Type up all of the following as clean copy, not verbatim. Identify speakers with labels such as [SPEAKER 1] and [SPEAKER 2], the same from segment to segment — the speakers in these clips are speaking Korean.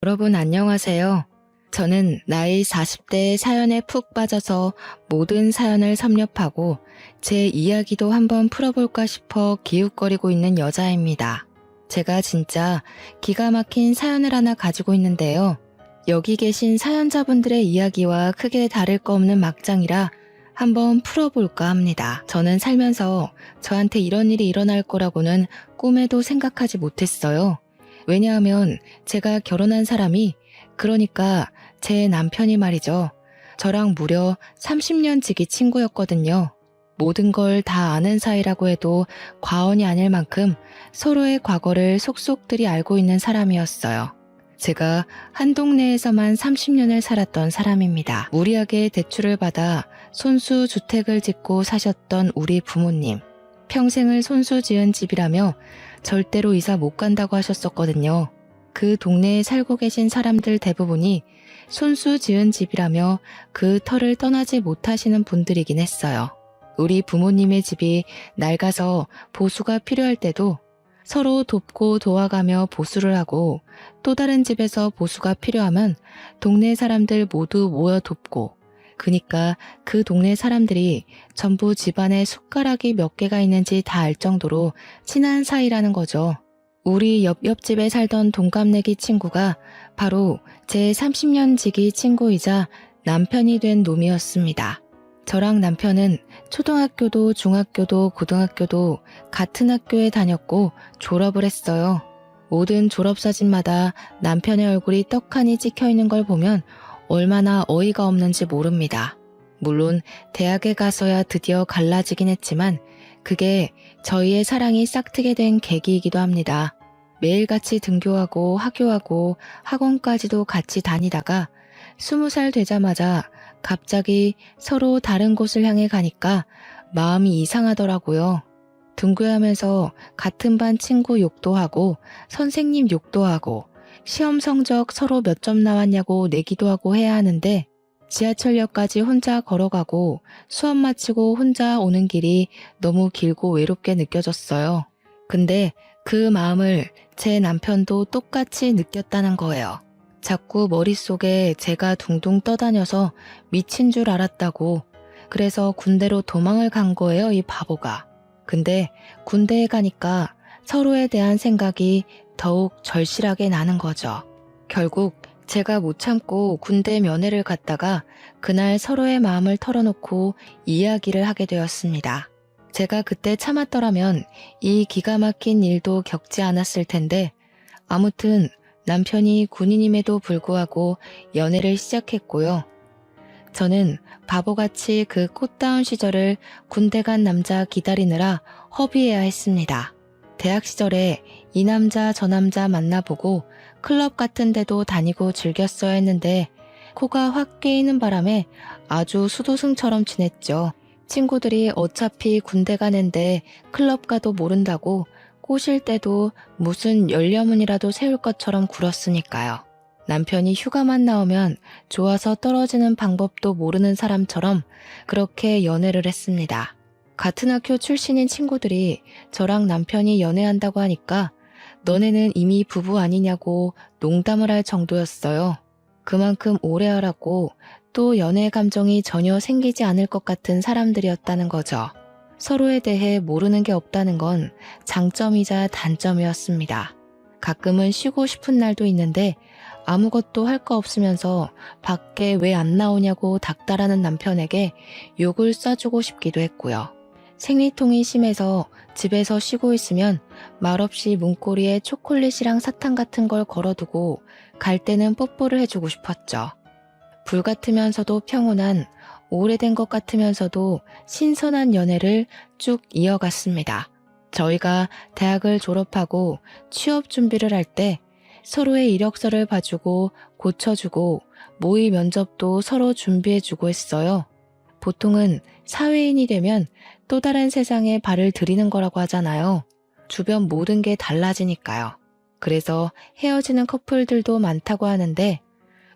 [SPEAKER 1] 여러분 안녕하세요. 저는 나이 40대의 사연에 푹 빠져서 모든 사연을 섭렵하고 제 이야기도 한번 풀어볼까 싶어 기웃거리고 있는 여자입니다. 제가 진짜 기가 막힌 사연을 하나 가지고 있는데요. 여기 계신 사연자분들의 이야기와 크게 다를 거 없는 막장이라 한번 풀어볼까 합니다. 저는 살면서 저한테 이런 일이 일어날 거라고는 꿈에도 생각하지 못했어요. 왜냐하면 제가 결혼한 사람이, 그러니까 제 남편이 말이죠. 저랑 무려 30년 지기 친구였거든요. 모든 걸 다 아는 사이라고 해도 과언이 아닐 만큼 서로의 과거를 속속들이 알고 있는 사람이었어요. 제가 한 동네에서만 30년을 살았던 사람입니다. 무리하게 대출을 받아 손수 주택을 짓고 사셨던 우리 부모님. 평생을 손수 지은 집이라며 절대로 이사 못 간다고 하셨었거든요. 그 동네에 살고 계신 사람들 대부분이 손수 지은 집이라며 그 터를 떠나지 못하시는 분들이긴 했어요. 우리 부모님의 집이 낡아서 보수가 필요할 때도 서로 돕고 도와가며 보수를 하고, 또 다른 집에서 보수가 필요하면 동네 사람들 모두 모여 돕고, 그니까 그 동네 사람들이 전부 집안에 숟가락이 몇 개가 있는지 다 알 정도로 친한 사이라는 거죠. 우리 옆집에 살던 동갑내기 친구가 바로 제 30년 지기 친구이자 남편이 된 놈이었습니다. 저랑 남편은 초등학교도 중학교도 고등학교도 같은 학교에 다녔고 졸업을 했어요. 모든 졸업사진마다 남편의 얼굴이 떡하니 찍혀있는 걸 보면 얼마나 어이가 없는지 모릅니다. 물론 대학에 가서야 드디어 갈라지긴 했지만 그게 저희의 사랑이 싹트게 된 계기이기도 합니다. 매일같이 등교하고 학교하고 학원까지도 같이 다니다가 20살 되자마자 갑자기 서로 다른 곳을 향해 가니까 마음이 이상하더라고요. 등교하면서 같은 반 친구 욕도 하고 선생님 욕도 하고 시험 성적 서로 몇 점 나왔냐고 내기도 하고 해야 하는데 지하철역까지 혼자 걸어가고 수업 마치고 혼자 오는 길이 너무 길고 외롭게 느껴졌어요. 근데 그 마음을 제 남편도 똑같이 느꼈다는 거예요. 자꾸 머릿속에 제가 둥둥 떠다녀서 미친 줄 알았다고. 그래서 군대로 도망을 간 거예요, 이 바보가. 근데 군대에 가니까 서로에 대한 생각이 더욱 절실하게 나는 거죠. 결국 제가 못 참고 군대 면회를 갔다가 그날 서로의 마음을 털어놓고 이야기를 하게 되었습니다. 제가 그때 참았더라면 이 기가 막힌 일도 겪지 않았을 텐데, 아무튼 남편이 군인임에도 불구하고 연애를 시작했고요. 저는 바보같이 그 꽃다운 시절을 군대 간 남자 기다리느라 허비해야 했습니다. 대학 시절에 이 남자 저 남자 만나보고 클럽 같은 데도 다니고 즐겼어야 했는데 코가 확 깨이는 바람에 아주 수도승처럼 지냈죠. 친구들이 어차피 군대 가는데 클럽 가도 모른다고 꼬실 때도 무슨 열려문이라도 세울 것처럼 굴었으니까요. 남편이 휴가만 나오면 좋아서 떨어지는 방법도 모르는 사람처럼 그렇게 연애를 했습니다. 같은 학교 출신인 친구들이 저랑 남편이 연애한다고 하니까 너네는 이미 부부 아니냐고 농담을 할 정도였어요. 그만큼 오래 하라고, 또 연애 감정이 전혀 생기지 않을 것 같은 사람들이었다는 거죠. 서로에 대해 모르는 게 없다는 건 장점이자 단점이었습니다. 가끔은 쉬고 싶은 날도 있는데 아무것도 할 거 없으면서 밖에 왜 안 나오냐고 닥달하는 남편에게 욕을 써주고 싶기도 했고요. 생리통이 심해서 집에서 쉬고 있으면 말없이 문고리에 초콜릿이랑 사탕 같은 걸 걸어두고 갈 때는 뽀뽀를 해주고 싶었죠. 불같으면서도 평온한, 오래된 것 같으면서도 신선한 연애를 쭉 이어갔습니다. 저희가 대학을 졸업하고 취업 준비를 할 때 서로의 이력서를 봐주고 고쳐주고 모의 면접도 서로 준비해주고 했어요. 보통은 사회인이 되면 또 다른 세상에 발을 들이는 거라고 하잖아요. 주변 모든 게 달라지니까요. 그래서 헤어지는 커플들도 많다고 하는데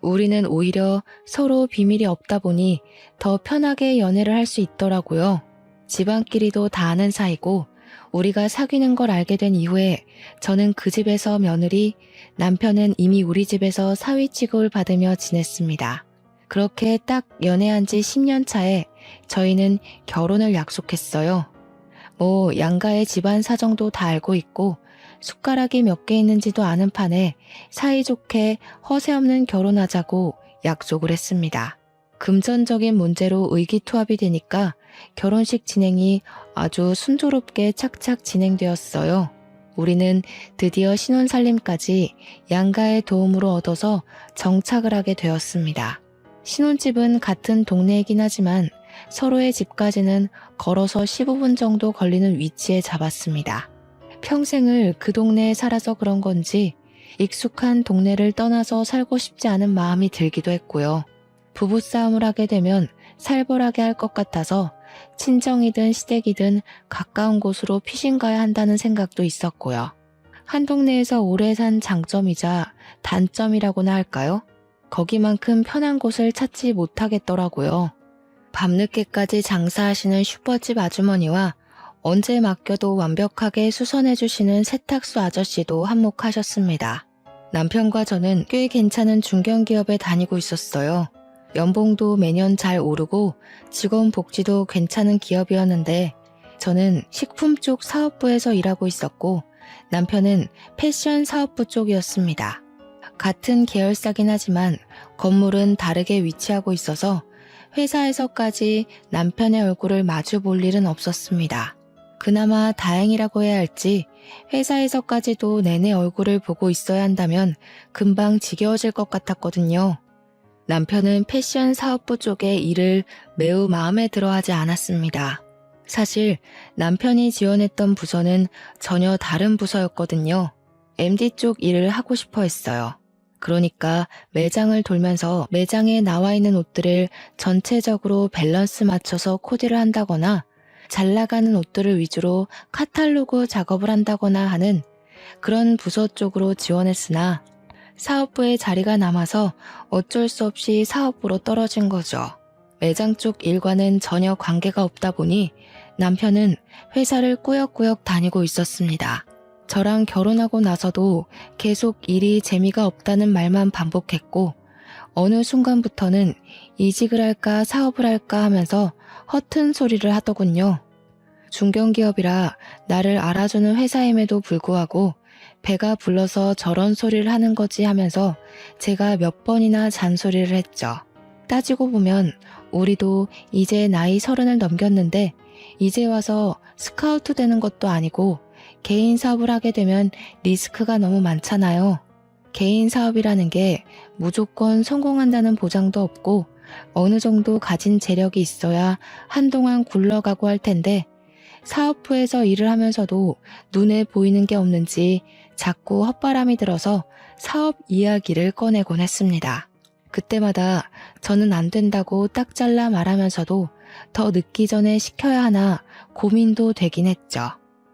[SPEAKER 1] 우리는 오히려 서로 비밀이 없다 보니 더 편하게 연애를 할 수 있더라고요. 집안끼리도 다 아는 사이고 우리가 사귀는 걸 알게 된 이후에 저는 그 집에서 며느리, 남편은 이미 우리 집에서 사위 취급을 받으며 지냈습니다. 그렇게 딱 연애한 지 10년 차에 저희는 결혼을 약속했어요. 양가의 집안 사정도 다 알고 있고 숟가락이 몇 개 있는지도 아는 판에 사이좋게 허세 없는 결혼하자고 약속을 했습니다. 금전적인 문제로 의기투합이 되니까 결혼식 진행이 아주 순조롭게 착착 진행되었어요. 우리는 드디어 신혼살림까지 양가의 도움으로 얻어서 정착을 하게 되었습니다. 신혼집은 같은 동네이긴 하지만 서로의 집까지는 걸어서 15분 정도 걸리는 위치에 잡았습니다. 평생을 그 동네에 살아서 그런 건지 익숙한 동네를 떠나서 살고 싶지 않은 마음이 들기도 했고요. 부부싸움을 하게 되면 살벌하게 할 것 같아서 친정이든 시댁이든 가까운 곳으로 피신 가야 한다는 생각도 있었고요. 한 동네에서 오래 산 장점이자 단점이라고나 할까요? 거기만큼 편한 곳을 찾지 못하겠더라고요. 밤늦게까지 장사하시는 슈퍼집 아주머니와 언제 맡겨도 완벽하게 수선해주시는 세탁소 아저씨도 한몫하셨습니다. 남편과 저는 꽤 괜찮은 중견기업에 다니고 있었어요. 연봉도 매년 잘 오르고 직원 복지도 괜찮은 기업이었는데 저는 식품 쪽 사업부에서 일하고 있었고 남편은 패션 사업부 쪽이었습니다. 같은 계열사긴 하지만 건물은 다르게 위치하고 있어서 회사에서까지 남편의 얼굴을 마주 볼 일은 없었습니다. 그나마 다행이라고 해야 할지 회사에서까지도 내내 얼굴을 보고 있어야 한다면 금방 지겨워질 것 같았거든요. 남편은 패션 사업부 쪽의 일을 매우 마음에 들어하지 않았습니다. 사실 남편이 지원했던 부서는 전혀 다른 부서였거든요. MD 쪽 일을 하고 싶어 했어요. 그러니까 매장을 돌면서 매장에 나와 있는 옷들을 전체적으로 밸런스 맞춰서 코디를 한다거나 잘 나가는 옷들을 위주로 카탈로그 작업을 한다거나 하는 그런 부서 쪽으로 지원했으나 사업부에 자리가 남아서 어쩔 수 없이 사업부로 떨어진 거죠. 매장 쪽 일과는 전혀 관계가 없다 보니 남편은 회사를 꾸역꾸역 다니고 있었습니다. 저랑 결혼하고 나서도 계속 일이 재미가 없다는 말만 반복했고 어느 순간부터는 이직을 할까 사업을 할까 하면서 허튼 소리를 하더군요. 중견기업이라 나를 알아주는 회사임에도 불구하고 배가 불러서 저런 소리를 하는 거지 하면서 제가 몇 번이나 잔소리를 했죠. 따지고 보면 우리도 이제 나이 30을 넘겼는데 이제 와서 스카우트 되는 것도 아니고 개인 사업을 하게 되면 리스크가 너무 많잖아요. 개인 사업이라는 게 무조건 성공한다는 보장도 없고 어느 정도 가진 재력이 있어야 한동안 굴러가고 할 텐데 사업부에서 일을 하면서도 눈에 보이는 게 없는지 자꾸 헛바람이 들어서 사업 이야기를 꺼내곤 했습니다. 그때마다 저는 안 된다고 딱 잘라 말하면서도 더 늦기 전에 시켜야 하나 고민도 되긴 했죠.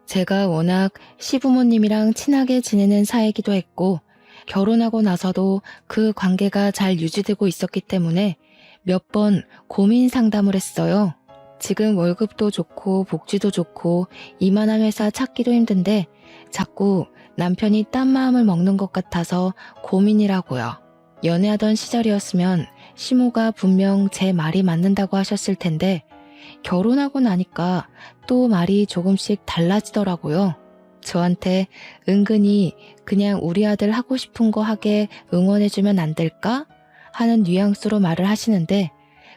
[SPEAKER 1] 제가 워낙 시부모님이랑 친하게 지내는 사이기도 했고 결혼하고 나서도 그 관계가 잘 유지되고 있었기 때문에 몇 번 고민 상담을 했어요. 지금 월급도 좋고 복지도 좋고 이만한 회사 찾기도 힘든데 자꾸 남편이 딴 마음을 먹는 것 같아서 고민이라고요. 연애하던 시절이었으면 시모가 분명 제 말이 맞는다고 하셨을 텐데 결혼하고 나니까 또 말이 조금씩 달라지더라고요. 저한테 은근히 그냥 우리 아들 하고 싶은 거 하게 응원해주면 안 될까? 하는 뉘앙스로 말을 하시는데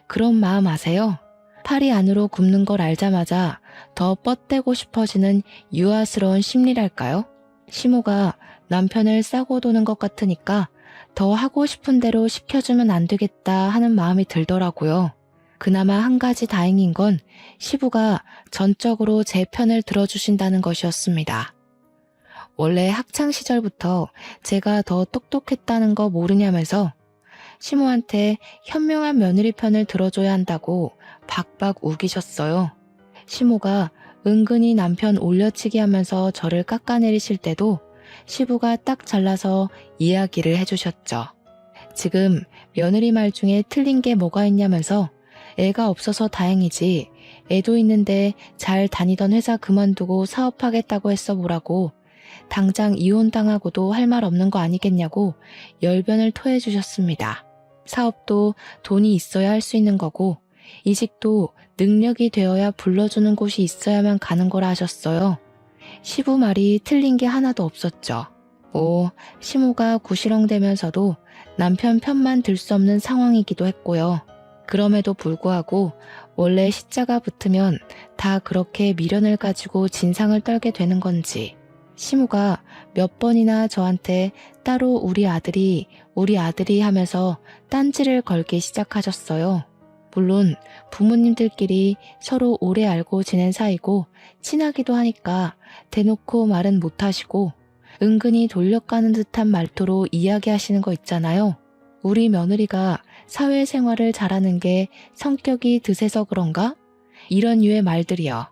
[SPEAKER 1] 그런 마음 아세요? 팔이 안으로 굽는 걸 알자마자 더 뻗대고 싶어지는 유아스러운 심리랄까요? 시모가 남편을 싸고 도는 것 같으니까 더 하고 싶은 대로 시켜주면 안 되겠다 하는 마음이 들더라고요. 그나마 한 가지 다행인 건 시부가 전적으로 제 편을 들어주신다는 것이었습니다. 원래 학창시절부터 제가 더 똑똑했다는 거 모르냐면서 시모한테 현명한 며느리 편을 들어줘야 한다고 박박 우기셨어요. 시모가 은근히 남편 올려치기 하면서 저를 깎아내리실 때도 시부가 딱 잘라서 이야기를 해주셨죠. 지금 며느리 말 중에 틀린 게 뭐가 있냐면서 애가 없어서 다행이지 애도 있는데 잘 다니던 회사 그만두고 사업하겠다고 했어 뭐라고. 당장 이혼당하고도 할 말 없는 거 아니겠냐고 열변을 토해 주셨습니다. 사업도 돈이 있어야 할 수 있는 거고 이직도 능력이 되어야 불러주는 곳이 있어야만 가는 거라 하셨어요. 시부 말이 틀린 게 하나도 없었죠. 시모가 구시렁대면서도 남편 편만 들 수 없는 상황이기도 했고요. 그럼에도 불구하고 원래 시자가 붙으면 다 그렇게 미련을 가지고 진상을 떨게 되는 건지 시모가 몇 번이나 저한테 따로 우리 아들이 하면서 딴지를 걸기 시작하셨어요. 물론 부모님들끼리 서로 오래 알고 지낸 사이고 친하기도 하니까 대놓고 말은 못하시고 은근히 돌려가는 듯한 말투로 이야기하시는 거 있잖아요. 우리 며느리가 사회생활을 잘하는 게 성격이 드세서 그런가? 이런 류의 말들이요.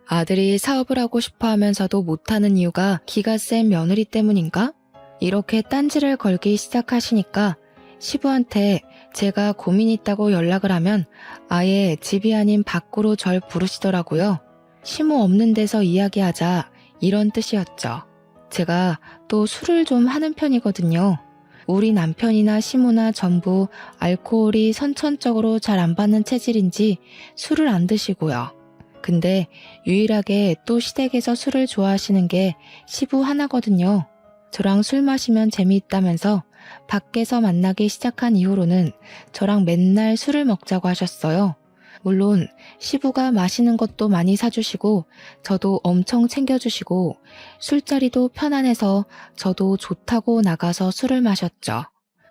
[SPEAKER 1] 아들이 사업을 하고 싶어 하면서도 못하는 이유가 기가 센 며느리 때문인가? 이렇게 딴지를 걸기 시작하시니까 시부한테 제가 고민 있다고 연락을 하면 아예 집이 아닌 밖으로 절 부르시더라고요. 시모 없는 데서 이야기하자 이런 뜻이었죠. 제가 또 술을 좀 하는 편이거든요. 우리 남편이나 시모나 전부 알코올이 선천적으로 잘 안 받는 체질인지 술을 안 드시고요. 근데 유일하게 또 시댁에서 술을 좋아하시는 게 시부 하나거든요. 저랑 술 마시면 재미있다면서 밖에서 만나기 시작한 이후로는 저랑 맨날 술을 먹자고 하셨어요. 물론 시부가 마시는 것도 많이 사주시고 저도 엄청 챙겨주시고 술자리도 편안해서 저도 좋다고 나가서 술을 마셨죠.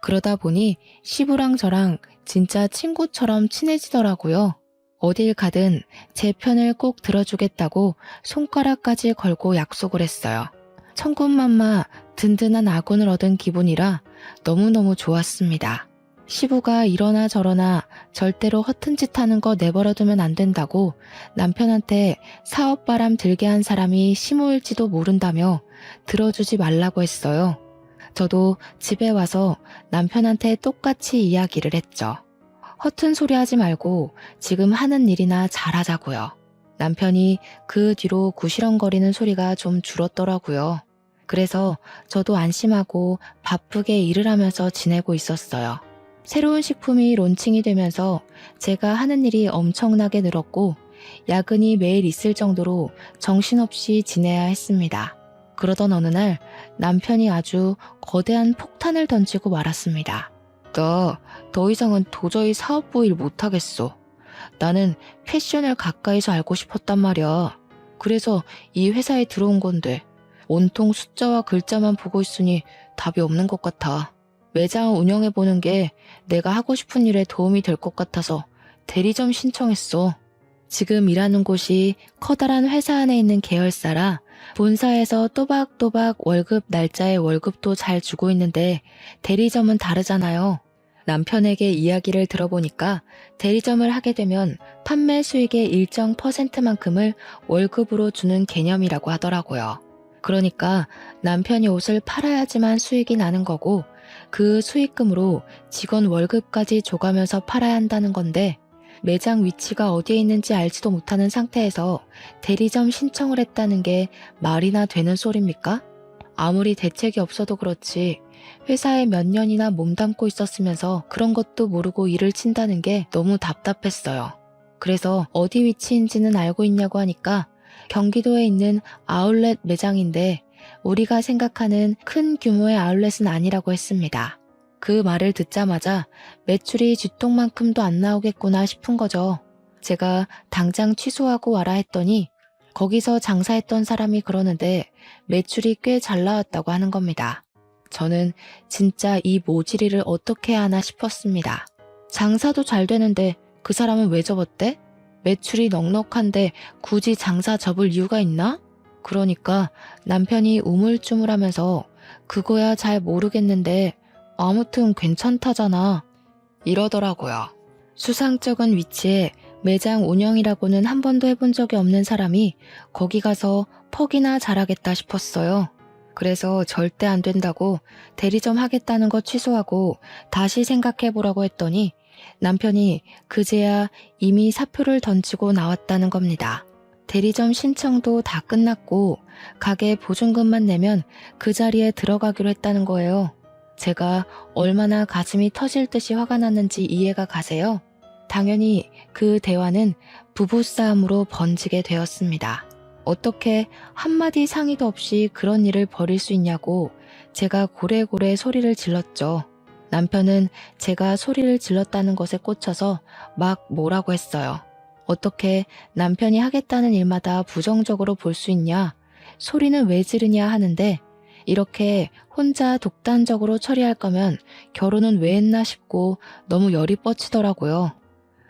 [SPEAKER 1] 그러다 보니 시부랑 저랑 진짜 친구처럼 친해지더라고요. 어딜 가든 제 편을 꼭 들어주겠다고 손가락까지 걸고 약속을 했어요. 천군만마 든든한 아군을 얻은 기분이라 너무너무 좋았습니다. 시부가 이러나 저러나 절대로 허튼 짓 하는 거 내버려두면 안 된다고 남편한테 사업바람 들게 한 사람이 시모일지도 모른다며 들어주지 말라고 했어요. 저도 집에 와서 남편한테 똑같이 이야기를 했죠. 허튼 소리 하지 말고 지금 하는 일이나 잘하자고요. 남편이 그 뒤로 구시렁거리는 소리가 좀 줄었더라고요. 그래서 저도 안심하고 바쁘게 일을 하면서 지내고 있었어요. 새로운 식품이 론칭이 되면서 제가 하는 일이 엄청나게 늘었고 야근이 매일 있을 정도로 정신없이 지내야 했습니다. 그러던 어느 날 남편이 아주 거대한 폭탄을 던지고 말았습니다. 나 더 이상은 도저히 사업부 일 못하겠어. 나는 패션을 가까이서 알고 싶었단 말이야. 그래서 이 회사에 들어온 건데 온통 숫자와 글자만 보고 있으니 답이 없는 것 같아. 매장 운영해보는 게 내가 하고 싶은 일에 도움이 될 것 같아서 대리점 신청했어. 지금 일하는 곳이 커다란 회사 안에 있는 계열사라 본사에서 또박또박 월급 날짜에 월급도 잘 주고 있는데 대리점은 다르잖아요. 남편에게 이야기를 들어보니까 대리점을 하게 되면 판매 수익의 일정 %만큼을 월급으로 주는 개념이라고 하더라고요. 그러니까 남편이 옷을 팔아야지만 수익이 나는 거고 그 수익금으로 직원 월급까지 줘가면서 팔아야 한다는 건데 매장 위치가 어디에 있는지 알지도 못하는 상태에서 대리점 신청을 했다는 게 말이나 되는 소리입니까? 아무리 대책이 없어도 그렇지 회사에 몇 년이나 몸담고 있었으면서 그런 것도 모르고 일을 친다는 게 너무 답답했어요. 그래서 어디 위치인지는 알고 있냐고 하니까 경기도에 있는 아울렛 매장인데 우리가 생각하는 큰 규모의 아울렛은 아니라고 했습니다. 그 말을 듣자마자 매출이 쥐똥만큼도 안 나오겠구나 싶은 거죠. 제가 당장 취소하고 와라 했더니 거기서 장사했던 사람이 그러는데 매출이 꽤 잘 나왔다고 하는 겁니다. 저는 진짜 이 모질이를 어떻게 해야 하나 싶었습니다. 장사도 잘 되는데 그 사람은 왜 접었대? 매출이 넉넉한데 굳이 장사 접을 이유가 있나? 그러니까 남편이 우물쭈물하면서 그거야 잘 모르겠는데 아무튼 괜찮다잖아 이러더라고요. 수상쩍은 위치에 매장 운영이라고는 한 번도 해본 적이 없는 사람이 거기 가서 퍽이나 잘하겠다 싶었어요. 그래서 절대 안 된다고 대리점 하겠다는 거 취소하고 다시 생각해보라고 했더니 남편이 그제야 이미 사표를 던지고 나왔다는 겁니다. 대리점 신청도 다 끝났고 가게 보증금만 내면 그 자리에 들어가기로 했다는 거예요. 제가 얼마나 가슴이 터질 듯이 화가 났는지 이해가 가세요? 당연히 그 대화는 부부싸움으로 번지게 되었습니다. 어떻게 한마디 상의도 없이 그런 일을 벌일 수 있냐고 제가 고래고래 소리를 질렀죠. 남편은 제가 소리를 질렀다는 것에 꽂혀서 막 뭐라고 했어요. 어떻게 남편이 하겠다는 일마다 부정적으로 볼 수 있냐? 소리는 왜 지르냐 하는데 이렇게 혼자 독단적으로 처리할 거면 결혼은 왜 했나 싶고 너무 열이 뻗치더라고요.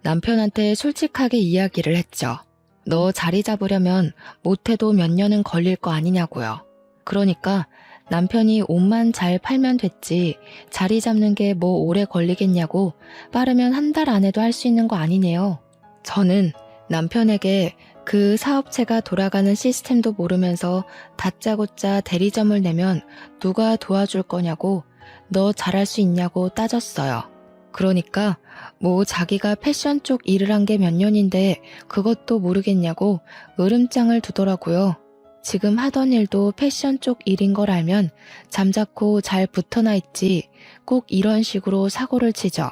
[SPEAKER 1] 남편한테 솔직하게 이야기를 했죠. 너 자리 잡으려면 못해도 몇 년은 걸릴 거 아니냐고요. 그러니까 남편이 옷만 잘 팔면 됐지 자리 잡는 게 뭐 오래 걸리겠냐고 빠르면 한 달 안에도 할 수 있는 거 아니네요. 저는 남편에게 그 사업체가 돌아가는 시스템도 모르면서 다짜고짜 대리점을 내면 누가 도와줄 거냐고 너 잘할 수 있냐고 따졌어요. 그러니까 뭐 자기가 패션 쪽 일을 한 게 몇 년인데 그것도 모르겠냐고 으름장을 두더라고요. 지금 하던 일도 패션 쪽 일인 걸 알면 잠자코 잘 붙어나 있지 꼭 이런 식으로 사고를 치죠.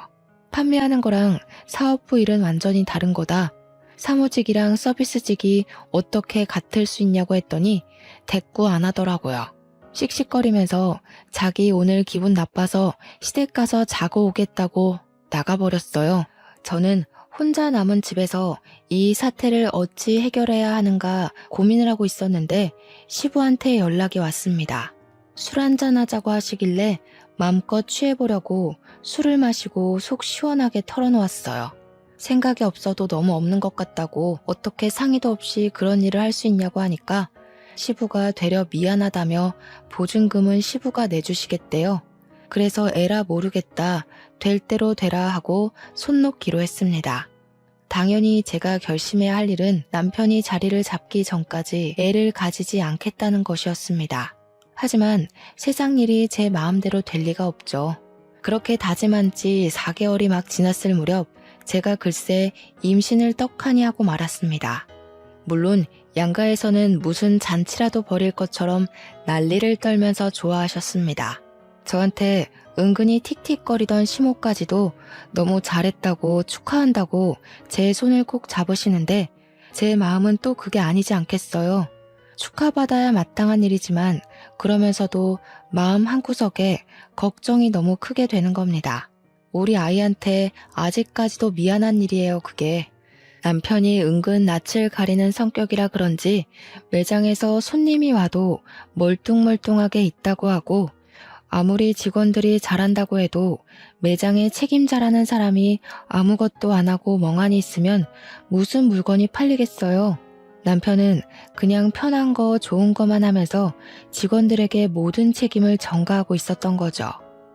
[SPEAKER 1] 판매하는 거랑 사업부 일은 완전히 다른 거다. 사무직이랑 서비스직이 어떻게 같을 수 있냐고 했더니 대꾸 안 하더라고요. 씩씩거리면서 자기 오늘 기분 나빠서 시댁 가서 자고 오겠다고 나가버렸어요. 저는 혼자 남은 집에서 이 사태를 어찌 해결해야 하는가 고민을 하고 있었는데 시부한테 연락이 왔습니다. 술 한잔 하자고 하시길래 마음껏 취해보려고 술을 마시고 속 시원하게 털어놓았어요. 생각이 없어도 너무 없는 것 같다고 어떻게 상의도 없이 그런 일을 할 수 있냐고 하니까 시부가 되려 미안하다며 보증금은 시부가 내주시겠대요. 그래서 에라 모르겠다, 될 대로 되라 하고 손 놓기로 했습니다. 당연히 제가 결심해야 할 일은 남편이 자리를 잡기 전까지 애를 가지지 않겠다는 것이었습니다. 하지만 세상 일이 제 마음대로 될 리가 없죠. 그렇게 다짐한 지 4개월이 막 지났을 무렵 제가 글쎄 임신을 떡하니 하고 말았습니다. 물론 양가에서는 무슨 잔치라도 벌일 것처럼 난리를 떨면서 좋아하셨습니다. 저한테 은근히 틱틱거리던 시모까지도 너무 잘했다고 축하한다고 제 손을 꼭 잡으시는데 제 마음은 또 그게 아니지 않겠어요. 축하받아야 마땅한 일이지만 그러면서도 마음 한구석에 걱정이 너무 크게 되는 겁니다. 우리 아이한테 아직까지도 미안한 일이에요, 그게. 남편이 은근 낯을 가리는 성격이라 그런지 매장에서 손님이 와도 멀뚱멀뚱하게 있다고 하고 아무리 직원들이 잘한다고 해도 매장의 책임자라는 사람이 아무것도 안 하고 멍하니 있으면 무슨 물건이 팔리겠어요. 남편은 그냥 편한 거 좋은 거만 하면서 직원들에게 모든 책임을 전가하고 있었던 거죠.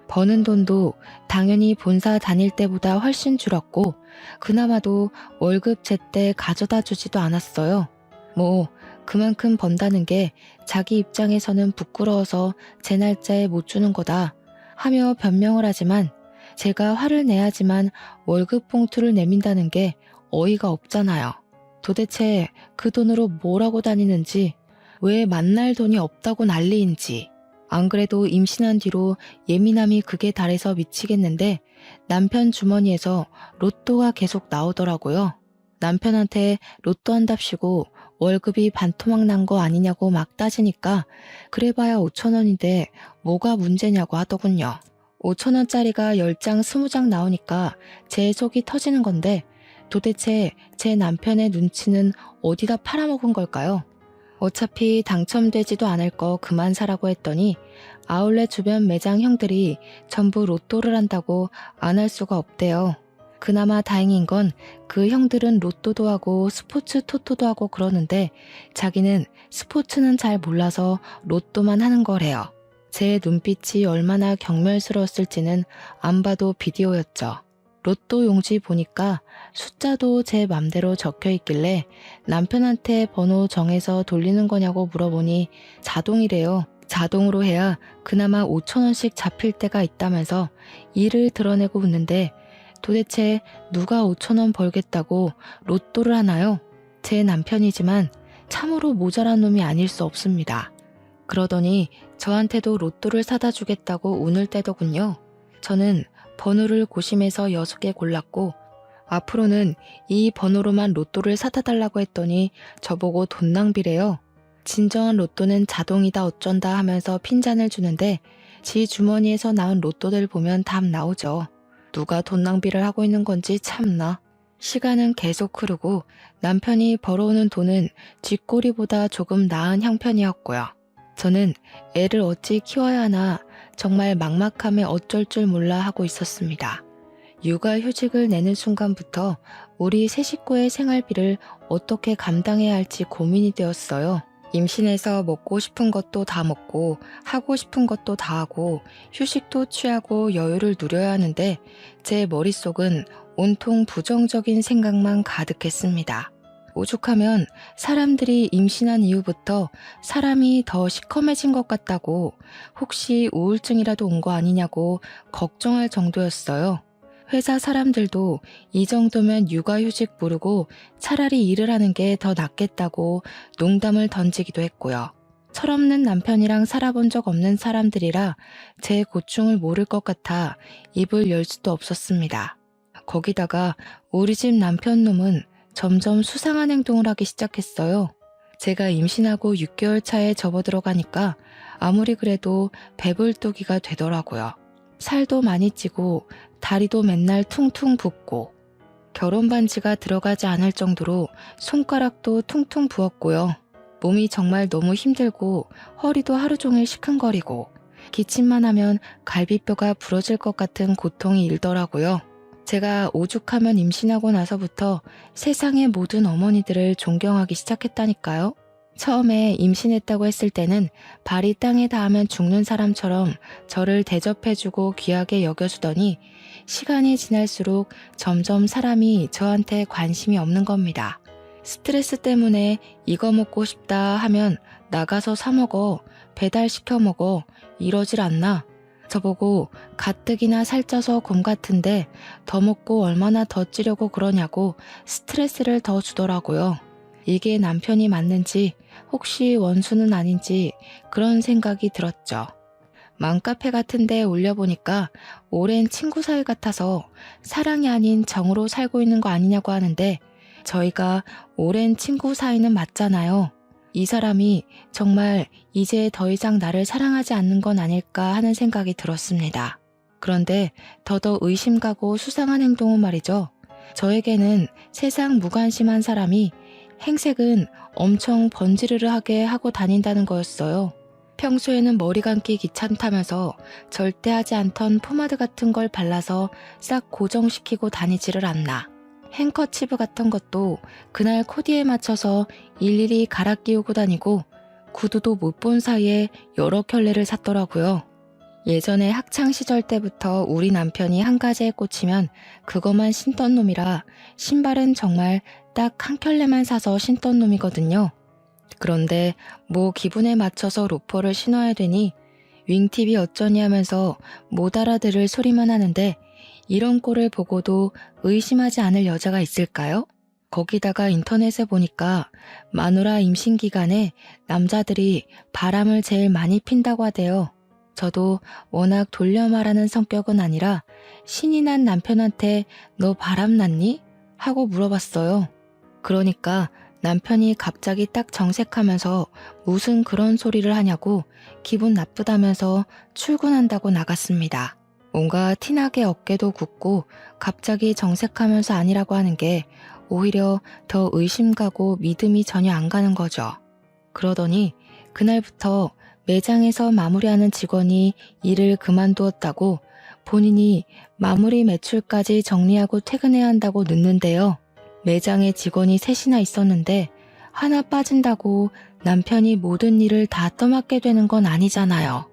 [SPEAKER 1] 버는 돈도 당연히 본사 다닐 때보다 훨씬 줄었고 그나마도 월급 제때 가져다 주지도 않았어요. 뭐 그만큼 번다는 게 자기 입장에서는 부끄러워서 제 날짜에 못 주는 거다 하며 변명을 하지만 제가 화를 내야지만 월급 봉투를 내민다는 게 어이가 없잖아요. 도대체 그 돈으로 뭘 하고 다니는지, 왜 만날 돈이 없다고 난리인지. 안 그래도 임신한 뒤로 예민함이 극에 달해서 미치겠는데 남편 주머니에서 로또가 계속 나오더라고요. 남편한테 로또 한답시고 월급이 반토막 난 거 아니냐고 막 따지니까 그래봐야 5,000원인데 뭐가 문제냐고 하더군요. 5,000원짜리가 10장 20장 나오니까 제 속이 터지는 건데 도대체 제 남편의 눈치는 어디다 팔아먹은 걸까요? 어차피 당첨되지도 않을 거 그만 사라고 했더니 아울렛 주변 매장 형들이 전부 로또를 한다고 안 할 수가 없대요. 그나마 다행인 건 그 형들은 로또도 하고 스포츠 토토도 하고 그러는데 자기는 스포츠는 잘 몰라서 로또만 하는 거래요. 제 눈빛이 얼마나 경멸스러웠을지는 안 봐도 비디오였죠. 로또 용지 보니까 숫자도 제 맘대로 적혀 있길래 남편한테 번호 정해서 돌리는 거냐고 물어보니 자동이래요. 자동으로 해야 그나마 5,000원씩 잡힐 때가 있다면서 이를 드러내고 웃는데 도대체 누가 5,000원 벌겠다고 로또를 하나요? 제 남편이지만 참으로 모자란 놈이 아닐 수 없습니다. 그러더니 저한테도 로또를 사다 주겠다고 운을 떼더군요. 저는 번호를 고심해서 6개 골랐고 앞으로는 이 번호로만 로또를 사다 달라고 했더니 저보고 돈 낭비래요. 진정한 로또는 자동이다 어쩐다 하면서 핀잔을 주는데 지 주머니에서 나온 로또들 보면 답 나오죠. 누가 돈 낭비를 하고 있는 건지 참나. 시간은 계속 흐르고 남편이 벌어오는 돈은 쥐꼬리보다 조금 나은 형편이었고요. 저는 애를 어찌 키워야 하나 정말 막막함에 어쩔 줄 몰라 하고 있었습니다. 육아휴직을 내는 순간부터 우리 세 식구의 생활비를 어떻게 감당해야 할지 고민이 되었어요. 임신해서 먹고 싶은 것도 다 먹고 하고 싶은 것도 다 하고 휴식도 취하고 여유를 누려야 하는데 제 머릿속은 온통 부정적인 생각만 가득했습니다. 오죽하면 사람들이 임신한 이후부터 사람이 더 시커매진 것 같다고 혹시 우울증이라도 온 거 아니냐고 걱정할 정도였어요. 회사 사람들도 이 정도면 육아휴직 부르고 차라리 일을 하는 게 더 낫겠다고 농담을 던지기도 했고요. 철없는 남편이랑 살아본 적 없는 사람들이라 제 고충을 모를 것 같아 입을 열 수도 없었습니다. 거기다가 우리 집 남편 놈은 점점 수상한 행동을 하기 시작했어요. 제가 임신하고 6개월 차에 접어들어가니까 아무리 그래도 배불뚝이가 되더라고요. 살도 많이 찌고 다리도 맨날 퉁퉁 붓고 결혼 반지가 들어가지 않을 정도로 손가락도 퉁퉁 부었고요. 몸이 정말 너무 힘들고 허리도 하루 종일 시큰거리고 기침만 하면 갈비뼈가 부러질 것 같은 고통이 일더라고요. 제가 오죽하면 임신하고 나서부터 세상의 모든 어머니들을 존경하기 시작했다니까요. 처음에 임신했다고 했을 때는 발이 땅에 닿으면 죽는 사람처럼 저를 대접해주고 귀하게 여겨주더니 시간이 지날수록 점점 사람이 저한테 관심이 없는 겁니다. 스트레스 때문에 이거 먹고 싶다 하면 나가서 사 먹어, 배달시켜 먹어, 이러질 않나. 저보고 가뜩이나 살쪄서 곰 같은데 더 먹고 얼마나 더 찌려고 그러냐고 스트레스를 더 주더라고요. 이게 남편이 맞는지 혹시 원수는 아닌지 그런 생각이 들었죠. 맘카페 같은 데 올려보니까 오랜 친구 사이 같아서 사랑이 아닌 정으로 살고 있는 거 아니냐고 하는데 저희가 오랜 친구 사이는 맞잖아요. 이 사람이 정말 이제 더 이상 나를 사랑하지 않는 건 아닐까 하는 생각이 들었습니다. 그런데 더더 의심 가고 수상한 행동은 말이죠. 저에게는 세상 무관심한 사람이 행색은 엄청 번지르르하게 하고 다닌다는 거였어요. 평소에는 머리 감기 귀찮다면서 절대 하지 않던 포마드 같은 걸 발라서 싹 고정시키고 다니지를 않나. 행커치브 같은 것도 그날 코디에 맞춰서 일일이 갈아 끼우고 다니고 구두도 못 본 사이에 여러 켤레를 샀더라고요. 예전에 학창시절 때부터 우리 남편이 한 가지에 꽂히면 그것만 신던 놈이라 신발은 정말 딱 한 켤레만 사서 신던 놈이거든요. 그런데 뭐 기분에 맞춰서 로퍼를 신어야 되니 윙팁이 어쩌니 하면서 못 알아들을 소리만 하는데 이런 꼴을 보고도 의심하지 않을 여자가 있을까요? 거기다가 인터넷에 보니까 마누라 임신 기간에 남자들이 바람을 제일 많이 핀다고 하대요. 저도 워낙 돌려 말하는 성격은 아니라 신이 난 남편한테 너 바람 났니? 하고 물어봤어요. 그러니까 남편이 갑자기 딱 정색하면서 무슨 그런 소리를 하냐고 기분 나쁘다면서 출근한다고 나갔습니다. 뭔가 티나게 어깨도 굽고 갑자기 정색하면서 아니라고 하는 게 오히려 더 의심 가고 믿음이 전혀 안 가는 거죠. 그러더니 그날부터 매장에서 마무리하는 직원이 일을 그만두었다고 본인이 마무리 매출까지 정리하고 퇴근해야 한다고 늦는데요. 매장에 직원이 셋이나 있었는데 하나 빠진다고 남편이 모든 일을 다 떠맡게 되는 건 아니잖아요.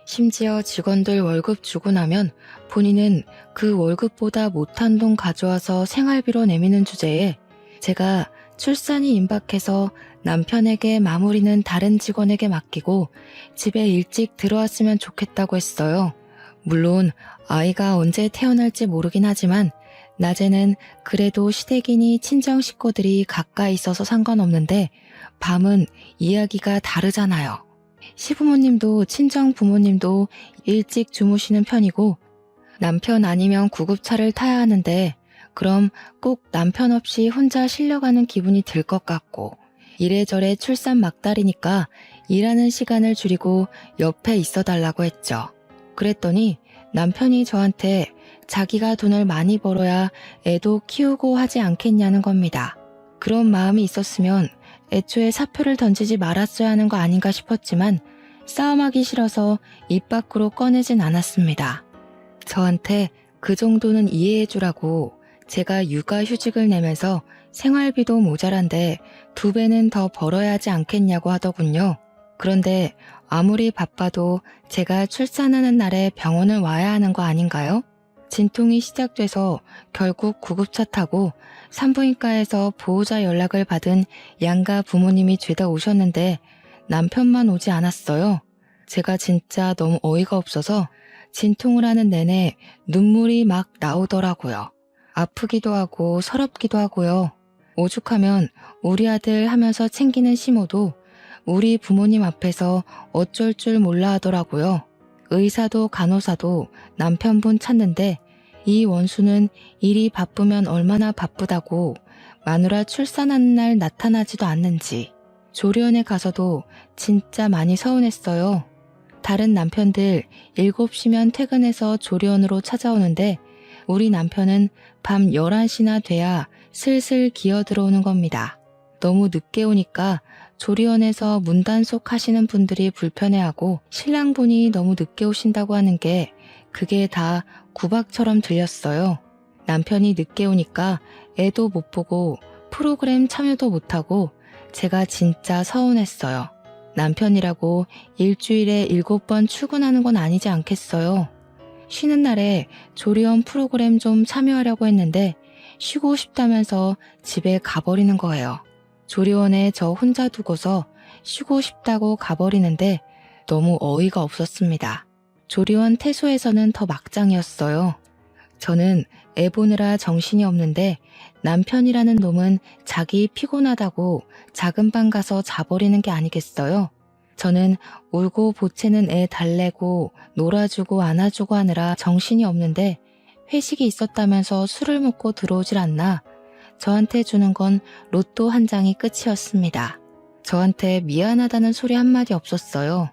[SPEAKER 1] 심지어 직원들 월급 주고 나면 본인은 그 월급보다 못한 돈 가져와서 생활비로 내미는 주제에 제가 출산이 임박해서 남편에게 마무리는 다른 직원에게 맡기고 집에 일찍 들어왔으면 좋겠다고 했어요. 물론 아이가 언제 태어날지 모르긴 하지만 낮에는 그래도 시댁이니 친정 식구들이 가까이 있어서 상관없는데 밤은 이야기가 다르잖아요. 시부모님도 친정 부모님도 일찍 주무시는 편이고 남편 아니면 구급차를 타야 하는데 그럼 꼭 남편 없이 혼자 실려가는 기분이 들 것 같고 이래저래 출산 막달이니까 일하는 시간을 줄이고 옆에 있어 달라고 했죠. 그랬더니 남편이 저한테 자기가 돈을 많이 벌어야 애도 키우고 하지 않겠냐는 겁니다. 그런 마음이 있었으면 애초에 사표를 던지지 말았어야 하는 거 아닌가 싶었지만 싸움하기 싫어서 입 밖으로 꺼내진 않았습니다. 저한테 그 정도는 이해해주라고 제가 육아휴직을 내면서 생활비도 모자란데 2배는 더 벌어야 하지 않겠냐고 하더군요. 그런데 아무리 바빠도 제가 출산하는 날에 병원을 와야 하는 거 아닌가요? 진통이 시작돼서 결국 구급차 타고 산부인과에서 보호자 연락을 받은 양가 부모님이 죄다 오셨는데 남편만 오지 않았어요. 제가 진짜 너무 어이가 없어서 진통을 하는 내내 눈물이 막 나오더라고요. 아프기도 하고 서럽기도 하고요. 오죽하면 우리 아들 하면서 챙기는 시모도 우리 부모님 앞에서 어쩔 줄 몰라 하더라고요. 의사도 간호사도 남편분 찾는데 이 원수는 일이 바쁘면 얼마나 바쁘다고 마누라 출산하는 날 나타나지도 않는지 조리원에 가서도 진짜 많이 서운했어요. 다른 남편들 7시면 퇴근해서 조리원으로 찾아오는데 우리 남편은 밤 11시나 돼야 슬슬 기어 들어오는 겁니다. 너무 늦게 오니까 조리원에서 문단속 하시는 분들이 불편해하고 신랑분이 너무 늦게 오신다고 하는 게 그게 다 구박처럼 들렸어요. 남편이 늦게 오니까 애도 못 보고 프로그램 참여도 못하고 제가 진짜 서운했어요. 남편이라고 일주일에 7번 출근하는 건 아니지 않겠어요. 쉬는 날에 조리원 프로그램 좀 참여하려고 했는데 쉬고 싶다면서 집에 가버리는 거예요. 조리원에 저 혼자 두고서 쉬고 싶다고 가버리는데 너무 어이가 없었습니다. 조리원 퇴소에서는 더 막장이었어요. 저는 애 보느라 정신이 없는데 남편이라는 놈은 자기 피곤하다고 작은 방 가서 자버리는 게 아니겠어요? 저는 울고 보채는 애 달래고 놀아주고 안아주고 하느라 정신이 없는데 회식이 있었다면서 술을 먹고 들어오질 않나 저한테 주는 건 로또 한 장이 끝이었습니다. 저한테 미안하다는 소리 한마디 없었어요.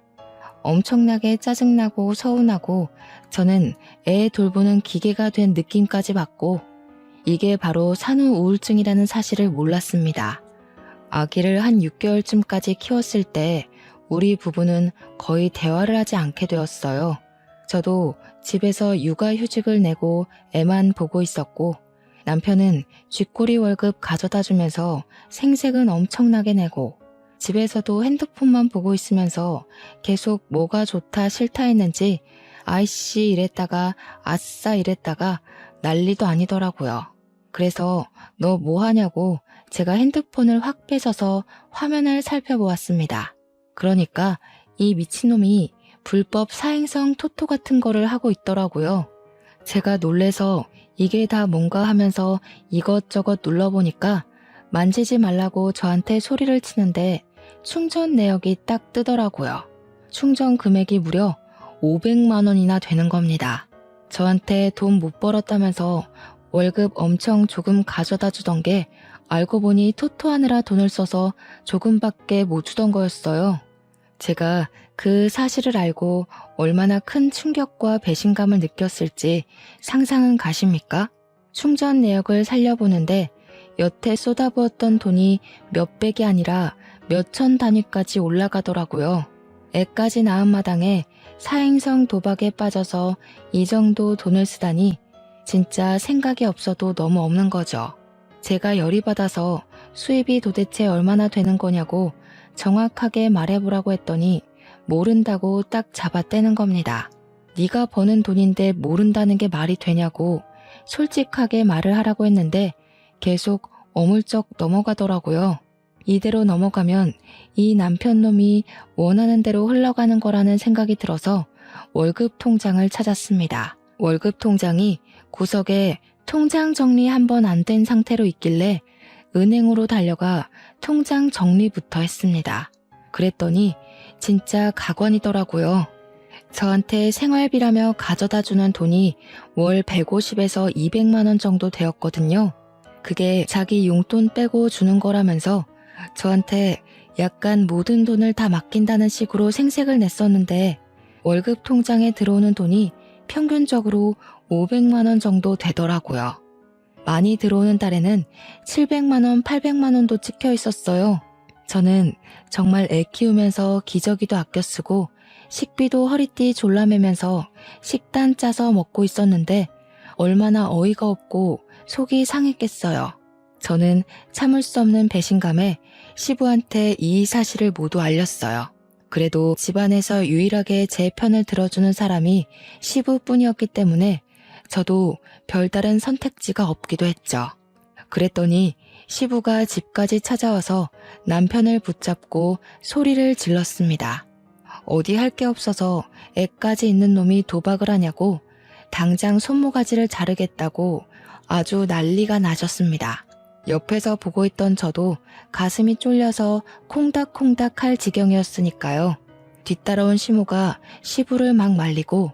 [SPEAKER 1] 엄청나게 짜증나고 서운하고 저는 애 돌보는 기계가 된 느낌까지 받고 이게 바로 산후 우울증이라는 사실을 몰랐습니다. 아기를 한 6개월쯤까지 키웠을 때 우리 부부는 거의 대화를 하지 않게 되었어요. 저도 집에서 육아휴직을 내고 애만 보고 있었고 남편은 쥐꼬리 월급 가져다 주면서 생색은 엄청나게 내고 집에서도 핸드폰만 보고 있으면서 계속 뭐가 좋다 싫다 했는지 아이씨 이랬다가 아싸 이랬다가 난리도 아니더라고요. 그래서 너 뭐 하냐고 제가 핸드폰을 확 뺏어서 화면을 살펴보았습니다. 그러니까 이 미친놈이 불법 사행성 토토 같은 거를 하고 있더라고요. 제가 놀래서 이게 다 뭔가 하면서 이것저것 눌러보니까 만지지 말라고 저한테 소리를 치는데 충전 내역이 딱 뜨더라고요. 충전 금액이 무려 500만 원이나 되는 겁니다. 저한테 돈 못 벌었다면서 월급 엄청 조금 가져다 주던 게 알고 보니 토토하느라 돈을 써서 조금밖에 못 주던 거였어요. 제가 그 사실을 알고 얼마나 큰 충격과 배신감을 느꼈을지 상상은 가십니까? 충전 내역을 살려보는데 여태 쏟아부었던 돈이 몇백이 아니라 몇천 단위까지 올라가더라고요. 애까지 낳은 마당에 사행성 도박에 빠져서 이 정도 돈을 쓰다니 진짜 생각이 없어도 너무 없는 거죠. 제가 열이 받아서 수입이 도대체 얼마나 되는 거냐고 정확하게 말해보라고 했더니 모른다고 딱 잡아떼는 겁니다. 네가 버는 돈인데 모른다는 게 말이 되냐고 솔직하게 말을 하라고 했는데 계속 어물쩍 넘어가더라고요. 이대로 넘어가면 이 남편놈이 원하는 대로 흘러가는 거라는 생각이 들어서 월급 통장을 찾았습니다. 월급 통장이 구석에 통장 정리 한 번 안 된 상태로 있길래 은행으로 달려가 통장 정리부터 했습니다. 그랬더니 진짜 가관이더라고요. 저한테 생활비라며 가져다 주는 돈이 월 150에서 200만 원 정도 되었거든요. 그게 자기 용돈 빼고 주는 거라면서 저한테 약간 모든 돈을 다 맡긴다는 식으로 생색을 냈었는데 월급 통장에 들어오는 돈이 평균적으로 500만 원 정도 되더라고요. 많이 들어오는 달에는 700만 원, 800만 원도 찍혀 있었어요. 저는 정말 애 키우면서 기저귀도 아껴 쓰고 식비도 허리띠 졸라매면서 식단 짜서 먹고 있었는데 얼마나 어이가 없고 속이 상했겠어요. 저는 참을 수 없는 배신감에 시부한테 이 사실을 모두 알렸어요. 그래도 집안에서 유일하게 제 편을 들어주는 사람이 시부뿐이었기 때문에 저도 별다른 선택지가 없기도 했죠. 그랬더니 시부가 집까지 찾아와서 남편을 붙잡고 소리를 질렀습니다. 어디 할 게 없어서 애까지 있는 놈이 도박을 하냐고 당장 손모가지를 자르겠다고 아주 난리가 나셨습니다. 옆에서 보고 있던 저도 가슴이 쫄려서 콩닥콩닥 할 지경이었으니까요. 뒤따라온 시모가 시부를 막 말리고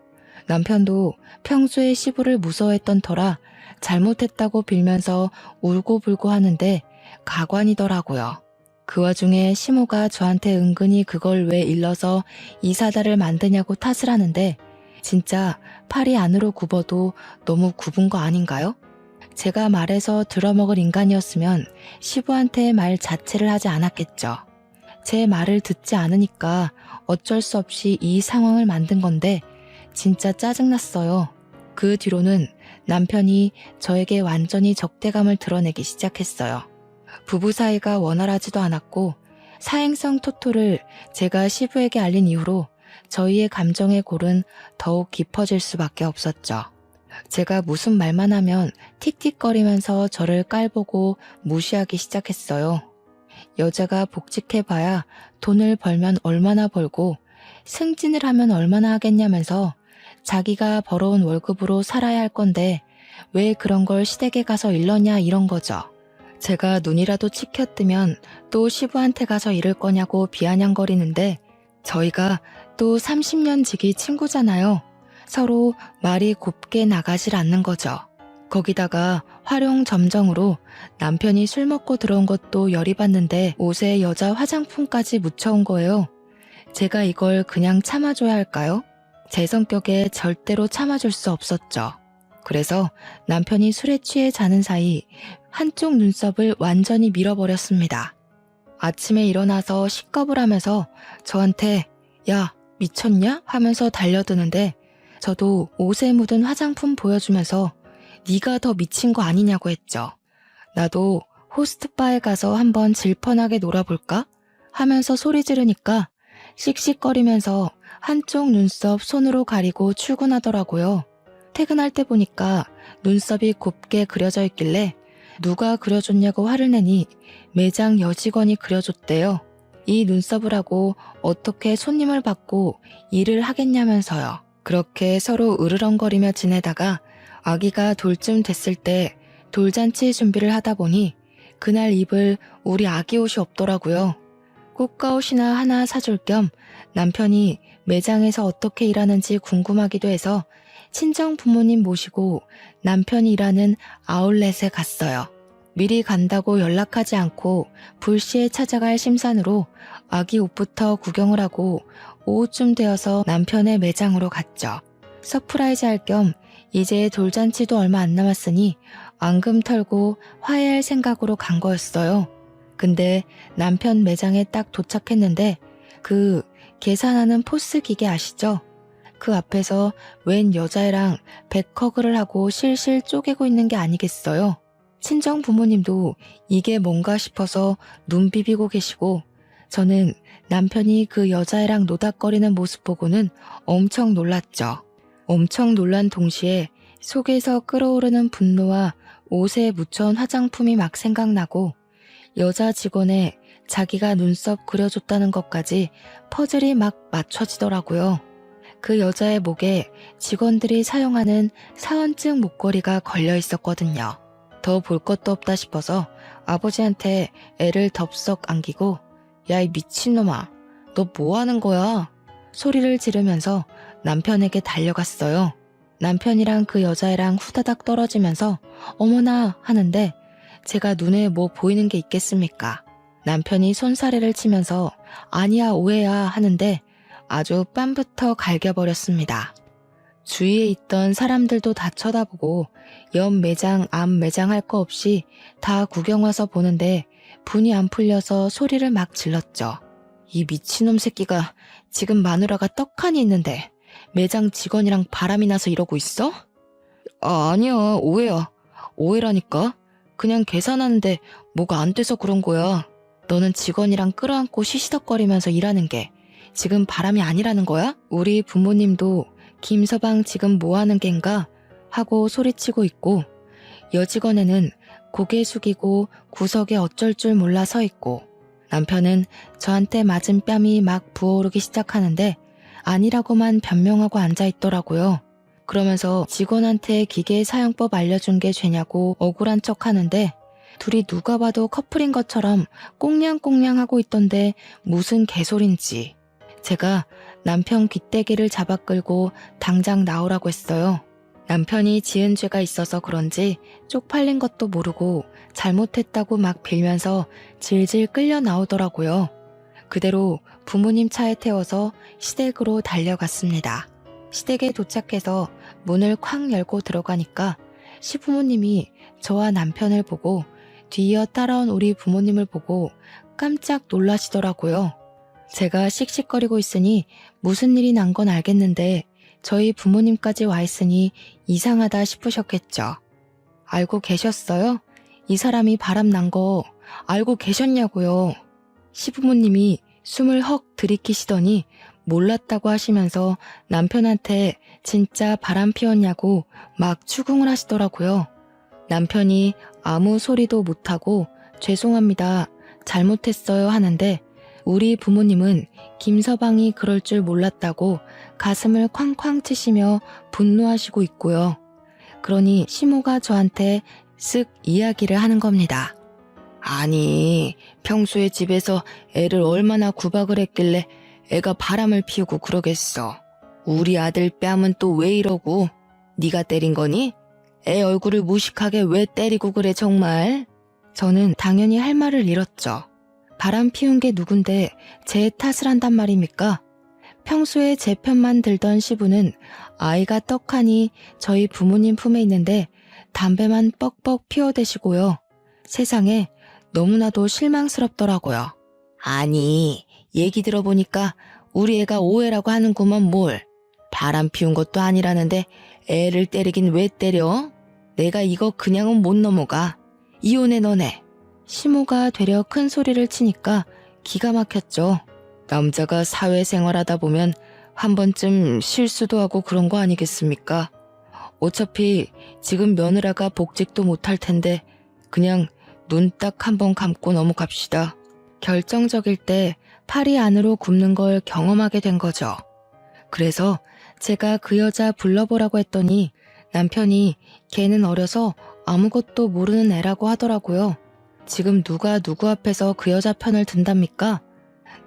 [SPEAKER 1] 남편도 평소에 시부를 무서워했던 터라 잘못했다고 빌면서 울고불고 하는데 가관이더라고요. 그 와중에 시모가 저한테 은근히 그걸 왜 일러서 이사다를 만드냐고 탓을 하는데 진짜 팔이 안으로 굽어도 너무 굽은 거 아닌가요? 제가 말해서 들어먹을 인간이었으면 시부한테 말 자체를 하지 않았겠죠. 제 말을 듣지 않으니까 어쩔 수 없이 이 상황을 만든 건데 진짜 짜증났어요. 그 뒤로는 남편이 저에게 완전히 적대감을 드러내기 시작했어요. 부부 사이가 원활하지도 않았고 사행성 토토를 제가 시부에게 알린 이후로 저희의 감정의 골은 더욱 깊어질 수밖에 없었죠. 제가 무슨 말만 하면 틱틱거리면서 저를 깔보고 무시하기 시작했어요. 여자가 복직해봐야 돈을 벌면 얼마나 벌고 승진을 하면 얼마나 하겠냐면서 자기가 벌어온 월급으로 살아야 할 건데 왜 그런 걸 시댁에 가서 일러냐 이런 거죠. 제가 눈이라도 치켜뜨면 또 시부한테 가서 이럴 거냐고 비아냥거리는데 저희가 또 30년 지기 친구잖아요. 서로 말이 곱게 나가질 않는 거죠. 거기다가 활용점정으로 남편이 술 먹고 들어온 것도 열이 받는데 옷에 여자 화장품까지 묻혀온 거예요. 제가 이걸 그냥 참아줘야 할까요? 제 성격에 절대로 참아줄 수 없었죠. 그래서 남편이 술에 취해 자는 사이 한쪽 눈썹을 완전히 밀어버렸습니다. 아침에 일어나서 식겁을 하면서 저한테 야 미쳤냐? 하면서 달려드는데 저도 옷에 묻은 화장품 보여주면서 네가 더 미친 거 아니냐고 했죠. 나도 호스트바에 가서 한번 질펀하게 놀아볼까? 하면서 소리 지르니까 씩씩거리면서 한쪽 눈썹 손으로 가리고 출근하더라고요. 퇴근할 때 보니까 눈썹이 곱게 그려져 있길래 누가 그려줬냐고 화를 내니 매장 여직원이 그려줬대요. 이 눈썹을 하고 어떻게 손님을 받고 일을 하겠냐면서요. 그렇게 서로 으르렁거리며 지내다가 아기가 돌쯤 됐을 때 돌잔치 준비를 하다 보니 그날 입을 우리 아기 옷이 없더라고요. 꽃가옷이나 하나 사줄 겸 남편이 매장에서 어떻게 일하는지 궁금하기도 해서 친정 부모님 모시고 남편이 일하는 아울렛에 갔어요. 미리 간다고 연락하지 않고 불시에 찾아갈 심산으로 아기 옷부터 구경을 하고 오후쯤 되어서 남편의 매장으로 갔죠. 서프라이즈 할 겸 이제 돌잔치도 얼마 안 남았으니 앙금 털고 화해할 생각으로 간 거였어요. 근데 남편 매장에 딱 도착했는데 그 계산하는 포스 기계 아시죠? 그 앞에서 웬 여자애랑 백허그를 하고 실실 쪼개고 있는 게 아니겠어요? 친정 부모님도 이게 뭔가 싶어서 눈 비비고 계시고 저는 남편이 그 여자애랑 노닥거리는 모습 보고는 엄청 놀랐죠. 엄청 놀란 동시에 속에서 끓어오르는 분노와 옷에 묻혀온 화장품이 막 생각나고 여자 직원에 자기가 눈썹 그려줬다는 것까지 퍼즐이 막 맞춰지더라고요. 그 여자의 목에 직원들이 사용하는 사원증 목걸이가 걸려 있었거든요. 더 볼 것도 없다 싶어서 아버지한테 애를 덥석 안기고 야, 이 미친놈아, 너 뭐 하는 거야? 소리를 지르면서 남편에게 달려갔어요. 남편이랑 그 여자애랑 후다닥 떨어지면서 어머나 하는데 제가 눈에 뭐 보이는 게 있겠습니까? 남편이 손사래를 치면서 아니야 오해야 하는데 아주 뺨부터 갈겨버렸습니다. 주위에 있던 사람들도 다 쳐다보고 옆 매장, 앞 매장 할 거 없이 다 구경 와서 보는데 분이 안 풀려서 소리를 막 질렀죠. 이 미친놈 새끼가 지금 마누라가 떡하니 있는데 매장 직원이랑 바람이 나서 이러고 있어? 아니야, 오해야. 오해라니까. 그냥 계산하는데 뭐가 안 돼서 그런 거야. 너는 직원이랑 끌어안고 시시덕거리면서 일하는 게 지금 바람이 아니라는 거야? 우리 부모님도 김서방 지금 뭐 하는 겐가? 하고 소리치고 있고 여직원에는 고개 숙이고 구석에 어쩔 줄 몰라 서 있고 남편은 저한테 맞은 뺨이 막 부어오르기 시작하는데 아니라고만 변명하고 앉아있더라고요. 그러면서 직원한테 기계 사용법 알려준 게 죄냐고 억울한 척 하는데 둘이 누가 봐도 커플인 것처럼 꽁냥꽁냥 하고 있던데 무슨 개소린지. 제가 남편 귀때기를 잡아 끌고 당장 나오라고 했어요. 남편이 지은 죄가 있어서 그런지 쪽팔린 것도 모르고 잘못했다고 막 빌면서 질질 끌려 나오더라고요. 그대로 부모님 차에 태워서 시댁으로 달려갔습니다. 시댁에 도착해서 문을 쾅 열고 들어가니까 시부모님이 저와 남편을 보고 뒤이어 따라온 우리 부모님을 보고 깜짝 놀라시더라고요. 제가 씩씩거리고 있으니 무슨 일이 난 건 알겠는데 저희 부모님까지 와 있으니 이상하다 싶으셨겠죠. 알고 계셨어요? 이 사람이 바람 난 거 알고 계셨냐고요. 시부모님이 숨을 헉 들이키시더니 몰랐다고 하시면서 남편한테 진짜 바람 피웠냐고 막 추궁을 하시더라고요. 남편이 아무 소리도 못하고 죄송합니다, 잘못했어요 하는데 우리 부모님은 김서방이 그럴 줄 몰랐다고 가슴을 쾅쾅 치시며 분노하시고 있고요. 그러니 시모가 저한테 쓱 이야기를 하는 겁니다. 아니, 평소에 집에서 애를 얼마나 구박을 했길래 애가 바람을 피우고 그러겠어. 우리 아들 뺨은 또 왜 이러고? 네가 때린 거니? 애 얼굴을 무식하게 왜 때리고 그래 정말? 저는 당연히 할 말을 잃었죠. 바람 피운 게 누군데 제 탓을 한단 말입니까? 평소에 제 편만 들던 시부는 아이가 떡하니 저희 부모님 품에 있는데 담배만 뻑뻑 피워대시고요. 세상에 너무나도 실망스럽더라고요. 아니, 얘기 들어보니까 우리 애가 오해라고 하는구먼 뭘. 바람 피운 것도 아니라는데 애를 때리긴 왜 때려? 내가 이거 그냥은 못 넘어가. 이혼해 너네. 시모가 되려 큰 소리를 치니까 기가 막혔죠. 남자가 사회생활하다 보면 한 번쯤 실수도 하고 그런 거 아니겠습니까? 어차피 지금 며느라가 복직도 못할 텐데 그냥 눈 딱 한 번 감고 넘어갑시다. 결정적일 때 팔이 안으로 굽는 걸 경험하게 된 거죠. 그래서 제가 그 여자 불러보라고 했더니 남편이 걔는 어려서 아무것도 모르는 애라고 하더라고요. 지금 누가 누구 앞에서 그 여자 편을 든답니까?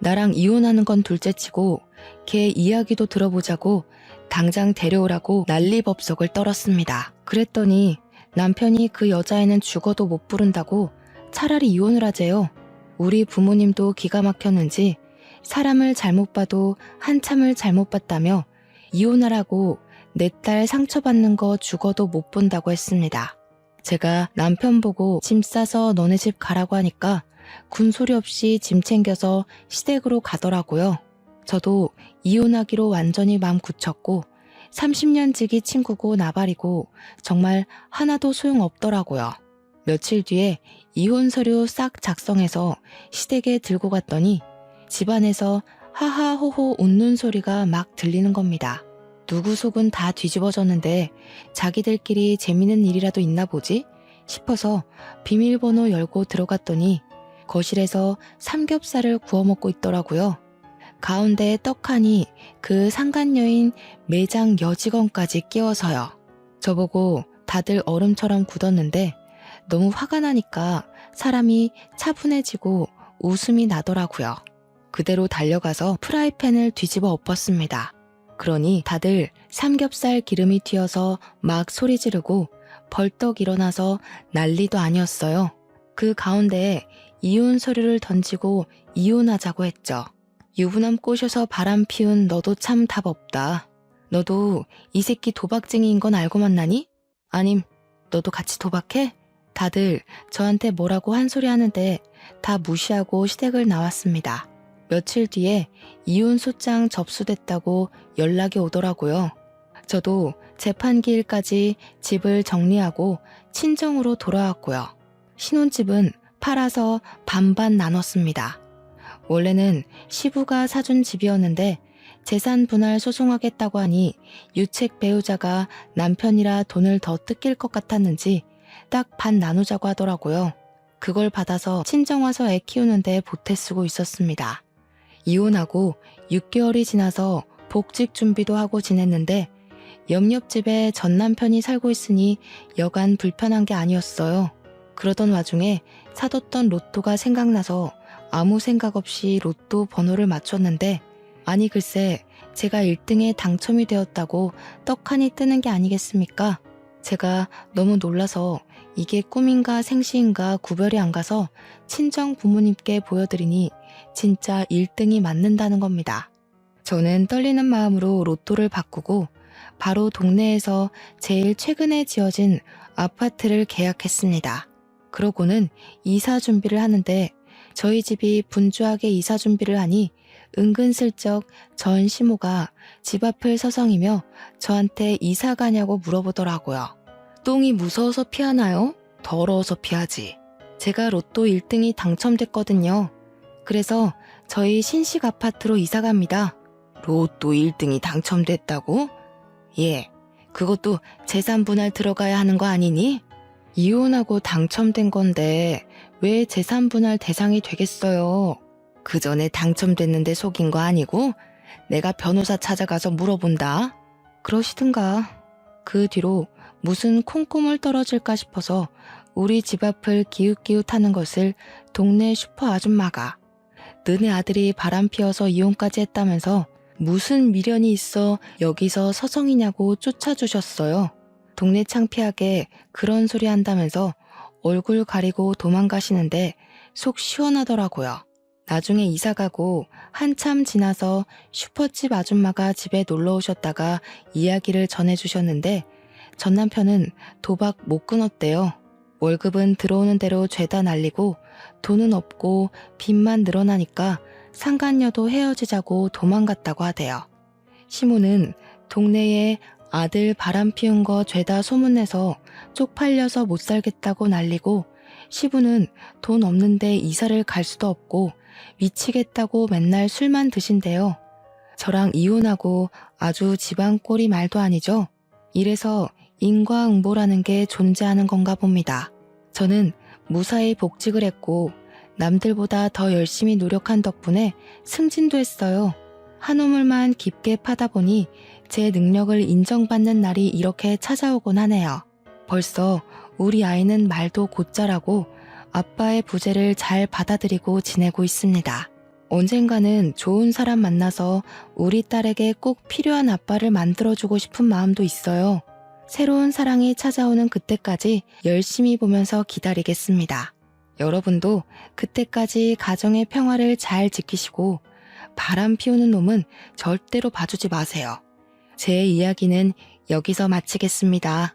[SPEAKER 1] 나랑 이혼하는 건 둘째치고 걔 이야기도 들어보자고 당장 데려오라고 난리법석을 떨었습니다. 그랬더니 남편이 그 여자애는 죽어도 못 부른다고 차라리 이혼을 하재요. 우리 부모님도 기가 막혔는지 사람을 잘못 봐도 한참을 잘못 봤다며 이혼하라고 내 딸 상처받는 거 죽어도 못 본다고 했습니다. 제가 남편 보고 짐 싸서 너네 집 가라고 하니까 군소리 없이 짐 챙겨서 시댁으로 가더라고요. 저도 이혼하기로 완전히 마음 굳혔고 30년 지기 친구고 나발이고 정말 하나도 소용없더라고요. 며칠 뒤에 이혼 서류 싹 작성해서 시댁에 들고 갔더니 집안에서 하하호호 웃는 소리가 막 들리는 겁니다. 누구 속은 다 뒤집어졌는데 자기들끼리 재미있는 일이라도 있나 보지 싶어서 비밀번호 열고 들어갔더니 거실에서 삼겹살을 구워 먹고 있더라고요. 가운데에 떡하니 그 상간녀인 매장 여직원까지 끼워서요. 저보고 다들 얼음처럼 굳었는데 너무 화가 나니까 사람이 차분해지고 웃음이 나더라고요. 그대로 달려가서 프라이팬을 뒤집어 엎었습니다. 그러니 다들 삼겹살 기름이 튀어서 막 소리 지르고 벌떡 일어나서 난리도 아니었어요. 그 가운데에 이혼 서류를 던지고 이혼하자고 했죠. 유부남 꼬셔서 바람 피운 너도 참 답 없다. 너도 이 새끼 도박쟁이인 건 알고 만나니? 아님 너도 같이 도박해? 다들 저한테 뭐라고 한 소리 하는데 다 무시하고 시댁을 나왔습니다. 며칠 뒤에 이혼 소장 접수됐다고 연락이 오더라고요. 저도 재판기일까지 집을 정리하고 친정으로 돌아왔고요. 신혼집은 팔아서 반반 나눴습니다. 원래는 시부가 사준 집이었는데 재산 분할 소송하겠다고 하니 유책 배우자가 남편이라 돈을 더 뜯길 것 같았는지 딱 반 나누자고 하더라고요. 그걸 받아서 친정 와서 애 키우는데 보태 쓰고 있었습니다. 이혼하고 6개월이 지나서 복직 준비도 하고 지냈는데 옆집에 전 남편이 살고 있으니 여간 불편한 게 아니었어요. 그러던 와중에 사뒀던 로또가 생각나서 아무 생각 없이 로또 번호를 맞췄는데 아니 글쎄 제가 1등에 당첨이 되었다고 떡하니 뜨는 게 아니겠습니까? 제가 너무 놀라서 이게 꿈인가 생시인가 구별이 안 가서 친정 부모님께 보여드리니 진짜 1등이 맞는다는 겁니다. 저는 떨리는 마음으로 로또를 바꾸고 바로 동네에서 제일 최근에 지어진 아파트를 계약했습니다. 그러고는 이사 준비를 하는데 저희 집이 분주하게 이사 준비를 하니 은근슬쩍 전 시모가 집 앞을 서성이며 저한테 이사 가냐고 물어보더라고요. 똥이 무서워서 피하나요? 더러워서 피하지. 제가 로또 1등이 당첨됐거든요. 그래서 저희 신식 아파트로 이사 갑니다. 로또 1등이 당첨됐다고? 예, 그것도 재산 분할 들어가야 하는 거 아니니? 이혼하고 당첨된 건데 왜 재산 분할 대상이 되겠어요? 그 전에 당첨됐는데 속인 거 아니고 내가 변호사 찾아가서 물어본다. 그러시든가. 그 뒤로 무슨 콩고물 떨어질까 싶어서 우리 집 앞을 기웃기웃하는 것을 동네 슈퍼 아줌마가 너네 아들이 바람 피워서 이혼까지 했다면서 무슨 미련이 있어 여기서 서성이냐고 쫓아주셨어요. 동네 창피하게 그런 소리 한다면서 얼굴 가리고 도망가시는데 속 시원하더라고요. 나중에 이사가고 한참 지나서 슈퍼집 아줌마가 집에 놀러 오셨다가 이야기를 전해주셨는데 전 남편은 도박 못 끊었대요. 월급은 들어오는 대로 죄다 날리고 돈은 없고 빚만 늘어나니까 상간녀도 헤어지자고 도망갔다고 하대요. 시모는 동네에 아들 바람 피운 거 죄다 소문내서 쪽팔려서 못 살겠다고 난리고 시부는 돈 없는데 이사를 갈 수도 없고 미치겠다고 맨날 술만 드신대요. 저랑 이혼하고 아주 집안 꼴이 말도 아니죠. 이래서 인과응보라는 게 존재하는 건가 봅니다. 저는 무사히 복직을 했고 남들보다 더 열심히 노력한 덕분에 승진도 했어요. 한 우물만 깊게 파다 보니 제 능력을 인정받는 날이 이렇게 찾아오곤 하네요. 벌써 우리 아이는 말도 곧잘하고 아빠의 부재를 잘 받아들이고 지내고 있습니다. 언젠가는 좋은 사람 만나서 우리 딸에게 꼭 필요한 아빠를 만들어주고 싶은 마음도 있어요. 새로운 사랑이 찾아오는 그때까지 열심히 보면서 기다리겠습니다. 여러분도 그때까지 가정의 평화를 잘 지키시고 바람 피우는 놈은 절대로 봐주지 마세요. 제 이야기는 여기서 마치겠습니다.